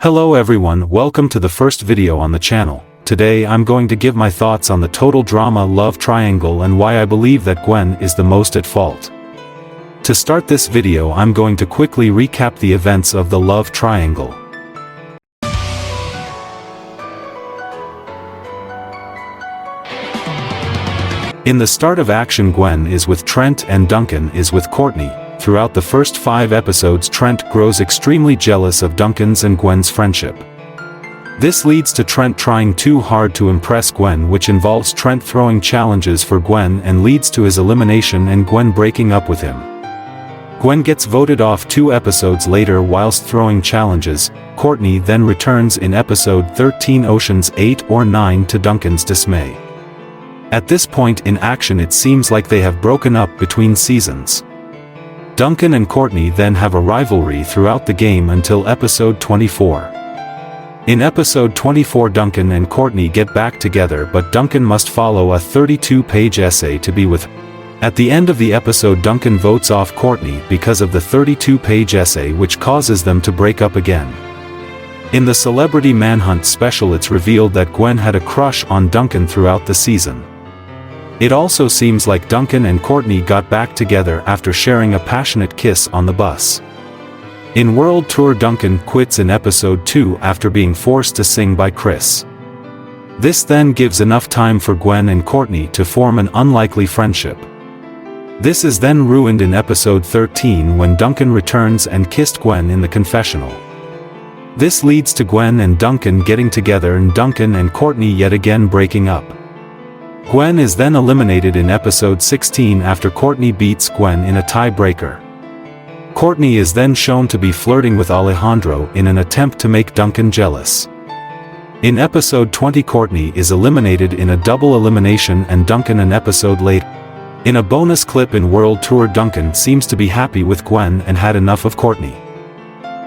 Hello everyone, welcome to the first video on the channel. Today I'm going to give my thoughts on the total drama love triangle and why I believe that Gwen is the most at fault. To start this video I'm going to quickly recap the events of the love triangle. In the start of action, Gwen is with Trent and Duncan is with Courtney. Throughout the first 5 episodes, Trent grows extremely jealous of Duncan's and Gwen's friendship. This leads to Trent trying too hard to impress Gwen, which involves Trent throwing challenges for Gwen and leads to his elimination and Gwen breaking up with him. Gwen gets voted off 2 episodes later whilst throwing challenges. Courtney then returns in episode 13 Ocean's 8 or 9 to Duncan's dismay. At this point in action it seems like they have broken up between seasons. Duncan and Courtney then have a rivalry throughout the game until episode 24. In episode 24 Duncan and Courtney get back together, but Duncan must follow a 32-page essay to be with her. At the end of the episode Duncan votes off Courtney because of the 32-page essay, which causes them to break up again. In the Celebrity Manhunt special it's revealed that Gwen had a crush on Duncan throughout the season. It also seems like Duncan and Courtney got back together after sharing a passionate kiss on the bus. In World Tour Duncan quits in episode 2 after being forced to sing by Chris. This then gives enough time for Gwen and Courtney to form an unlikely friendship. This is then ruined in episode 13 when Duncan returns and kissed Gwen in the confessional. This leads to Gwen and Duncan getting together and Duncan and Courtney yet again breaking up. Gwen is then eliminated in episode 16 after Courtney beats Gwen in a tiebreaker. Courtney is then shown to be flirting with Alejandro in an attempt to make Duncan jealous. In episode 20 Courtney is eliminated in a double elimination and Duncan an episode later. In a bonus clip in World Tour Duncan seems to be happy with Gwen and had enough of Courtney.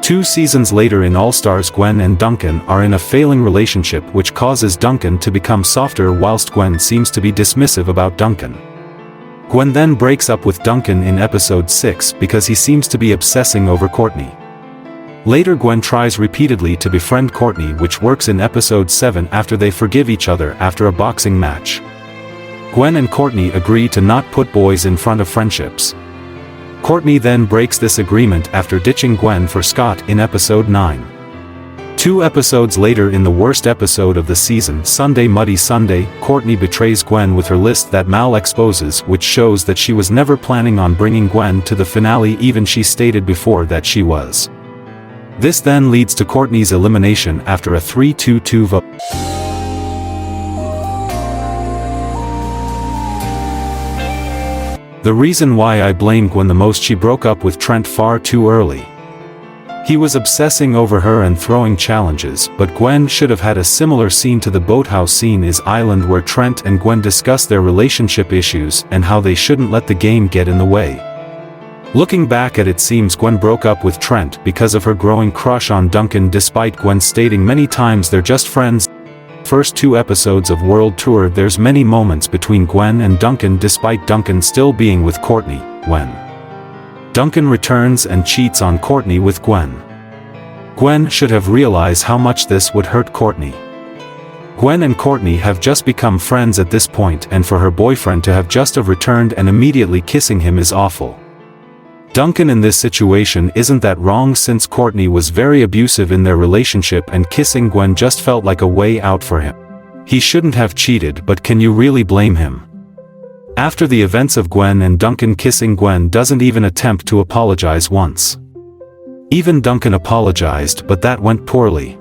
2 seasons later in All Stars Gwen and Duncan are in a failing relationship which causes Duncan to become softer whilst Gwen seems to be dismissive about Duncan. Gwen then breaks up with Duncan in episode 6 because he seems to be obsessing over Courtney. Later Gwen tries repeatedly to befriend Courtney, which works in episode 7 after they forgive each other after a boxing match. Gwen and Courtney agree to not put boys in front of friendships. Courtney then breaks this agreement after ditching Gwen for Scott in episode 9. 2 episodes later in the worst episode of the season, Sunday Muddy Sunday, Courtney betrays Gwen with her list that Mal exposes, which shows that she was never planning on bringing Gwen to the finale, even she stated before that she was. This then leads to Courtney's elimination after a 3-2-2 vote. The reason why I blame Gwen the most: she broke up with Trent far too early. He was obsessing over her and throwing challenges, but Gwen should have had a similar scene to the boathouse scene is Island, where Trent and Gwen discuss their relationship issues and how they shouldn't let the game get in the way. Looking back at it seems Gwen broke up with Trent because of her growing crush on Duncan, despite Gwen stating many times they're just friends. First 2 episodes of World Tour there's many moments between Gwen and Duncan despite Duncan still being with Courtney. When Duncan returns and cheats on Courtney with Gwen. Gwen should have realized how much this would hurt Courtney. Gwen and Courtney have just become friends at this point, and for her boyfriend to have just returned and immediately kissing him is awful. Duncan in this situation isn't that wrong since Courtney was very abusive in their relationship and kissing Gwen just felt like a way out for him. He shouldn't have cheated, but can you really blame him? After the events of Gwen and Duncan kissing, Gwen doesn't even attempt to apologize once. Even Duncan apologized, but that went poorly.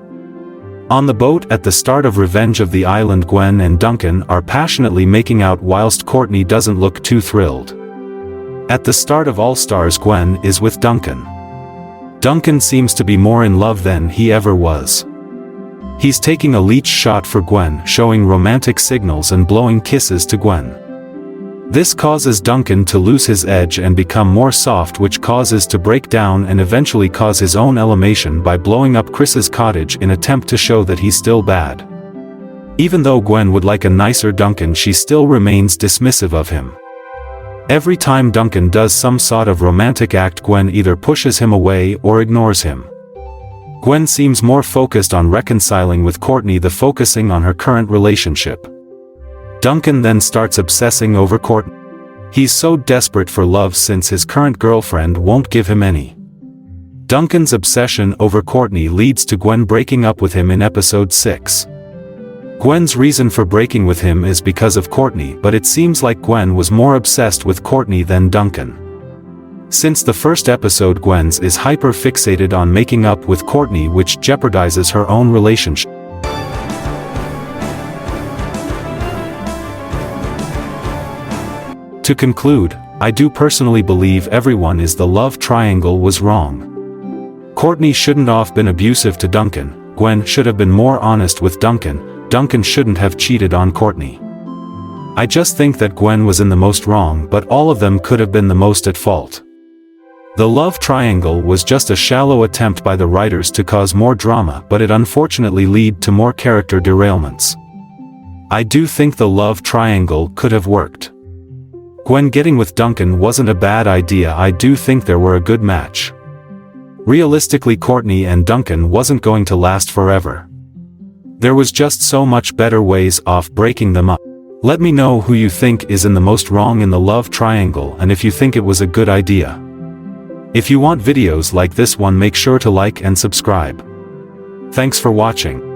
On the boat at the start of Revenge of the Island, Gwen and Duncan are passionately making out whilst Courtney doesn't look too thrilled. At the start of All Stars Gwen is with Duncan. Duncan seems to be more in love than he ever was. He's taking a leech shot for Gwen, showing romantic signals and blowing kisses to Gwen. This causes Duncan to lose his edge and become more soft, which causes to break down and eventually cause his own elimination by blowing up Chris's cottage in attempt to show that he's still bad. Even though Gwen would like a nicer Duncan, she still remains dismissive of him. Every time Duncan does some sort of romantic act, Gwen either pushes him away or ignores him. Gwen seems more focused on reconciling with Courtney than focusing on her current relationship. Duncan then starts obsessing over Courtney. He's so desperate for love since his current girlfriend won't give him any. Duncan's obsession over Courtney leads to Gwen breaking up with him in episode 6. Gwen's reason for breaking with him is because of Courtney, but it seems like Gwen was more obsessed with Courtney than Duncan. Since the first episode, Gwen's is hyper-fixated on making up with Courtney, which jeopardizes her own relationship. To conclude, I do personally believe everyone is the love triangle was wrong. Courtney shouldn't have been abusive to Duncan, Gwen should have been more honest with Duncan, Duncan shouldn't have cheated on Courtney. I just think that Gwen was in the most wrong, but all of them could have been the most at fault. The love triangle was just a shallow attempt by the writers to cause more drama, but it unfortunately led to more character derailments. I do think the love triangle could have worked. Gwen getting with Duncan wasn't a bad idea, I do think they were a good match. Realistically, Courtney and Duncan wasn't going to last forever. There was just so much better ways of breaking them up. Let me know who you think is in the most wrong in the love triangle and if you think it was a good idea. If you want videos like this one, make sure to like and subscribe. Thanks for watching.